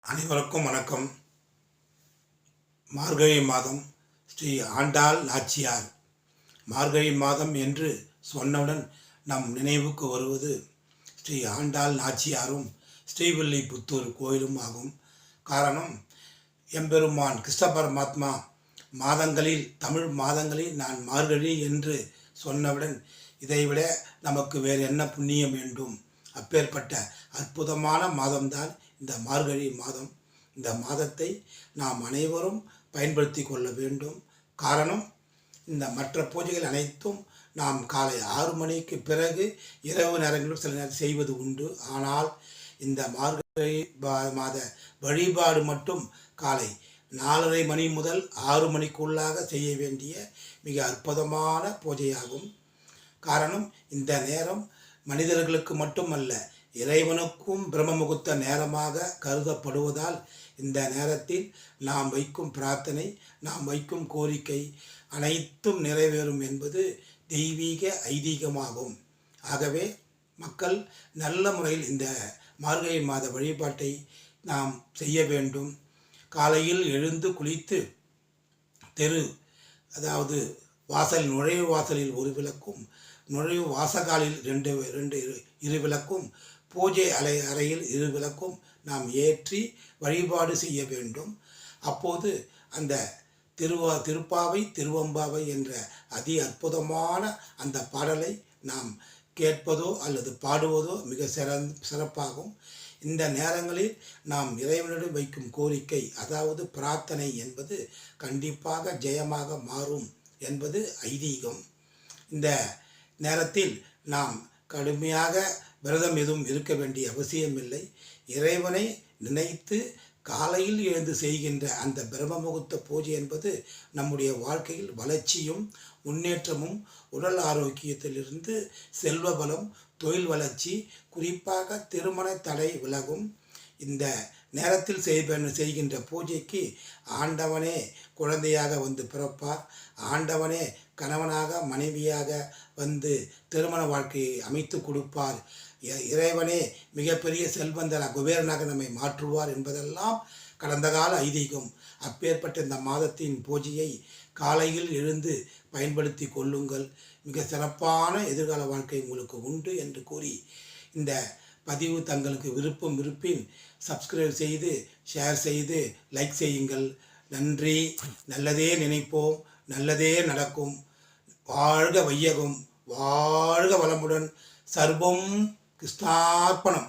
அனைவருக்கும் வணக்கம். மார்கழி மாதம் ஸ்ரீ ஆண்டாள் நாச்சியார். மார்கழி மாதம் என்று சொன்னவுடன் நம் நினைவுக்கு வருவது ஸ்ரீ ஆண்டாள் நாச்சியாரும் ஸ்ரீவில்லிபுத்தூர் கோயிலும் ஆகும். காரணம், எம்பெருமான் கிருஷ்ண பரமாத்மா மாதங்களில், தமிழ் மாதங்களில் நான் மார்கழி என்று சொன்னவுடன் இதைவிட நமக்கு வேறு என்ன புண்ணியம் வேண்டும்? அப்பேற்பட்ட அற்புதமான மாதம்தான் இந்த மார்கழி மாதம். இந்த மாதத்தை நாம் அனைவரும் பயன்படுத்தி கொள்ள வேண்டும். காரணம், இந்த மற்ற பூஜைகள் அனைத்தும் நாம் காலை 6 மணிக்கு பிறகு இரவு நேரங்களிலும் சில நேரம் செய்வது உண்டு. ஆனால் இந்த மார்கழி மாத வழிபாடு மட்டும் காலை 4:30 மணி முதல் 6 மணிக்குள்ளாக செய்ய வேண்டிய மிக அற்புதமான பூஜையாகும். காரணம், இந்த நேரம் மனிதர்களுக்கு மட்டுமல்ல, இறைவனுக்கும் பிரம்ம முகூர்த்த நேரமாக கருதப்படுவதால் இந்த நேரத்தில் நாம் வைக்கும் பிரார்த்தனை, நாம் வைக்கும் கோரிக்கை அனைத்தும் நிறைவேறும் என்பது தெய்வீக ஐதீகமாகும். ஆகவே மக்கள் நல்ல முறையில் இந்த மார்கழி மாத வழிபாட்டை நாம் செய்ய வேண்டும். காலையில் எழுந்து குளித்து அதாவது நுழைவு வாசலில் ஒரு விளக்கும், நுழைவு வாசகாலில் இரு விளக்கும், பூஜை அறையில் 2 விளக்கும் நாம் ஏற்றி வழிபாடு செய்ய வேண்டும். அப்போது அந்த திருப்பாவை திருவம்பாவை என்ற அதி அற்புதமான அந்த பாடலை நாம் கேட்பதோ அல்லது பாடுவதோ மிக சிறப்பாகும். இந்த நேரங்களில் நாம் இறைவனிடம் வைக்கும் கோரிக்கை, அதாவது பிரார்த்தனை என்பது கண்டிப்பாக ஜெயமாக மாறும் என்பது ஐதீகம். இந்த நேரத்தில் நாம் கடுமையாக விரதம் எதுவும் இருக்க வேண்டிய அவசியமில்லை. இறைவனை நினைத்து காலையில் எழுந்து செய்கின்ற அந்த பிரம்ம முகூர்த்த பூஜை என்பது நம்முடைய வாழ்க்கையில் வளர்ச்சியும் முன்னேற்றமும், உடல் ஆரோக்கியத்திலிருந்து செல்வ பலம், தொழில் வளர்ச்சி, குறிப்பாக திருமண தடை விலகும். இந்த நேரத்தில் செய்கின்ற பூஜைக்கு ஆண்டவனே குழந்தையாக வந்து பிறப்பார். ஆண்டவனே கணவனாக மனைவியாக வந்து திருமண வாழ்க்கையை அமைத்து கொடுப்பார். இறைவனே மிகப்பெரிய செல்வந்தர குபேரனாக நம்மை மாற்றுவார் என்பதெல்லாம் கடந்த கால ஐதீகம். அப்பேற்பட்ட இந்த மாதத்தின் பூஜையை காலையில் எழுந்து பயன்படுத்தி கொள்ளுங்கள். மிக சிறப்பான எதிர்கால வாழ்க்கை உங்களுக்கு உண்டு என்று கூறி, இந்த பதிவு தங்களுக்கு விருப்பம் இருப்பின் சப்ஸ்கிரைப் செய்து, ஷேர் செய்து, லைக் செய்யுங்கள். நன்றி. நல்லதே நினைப்போம், நல்லதே நடக்கும். வாழ்க வையகம், வாழ்க வளமுடன். சர்வம் கிருஷ்ணார்ப்பணம்.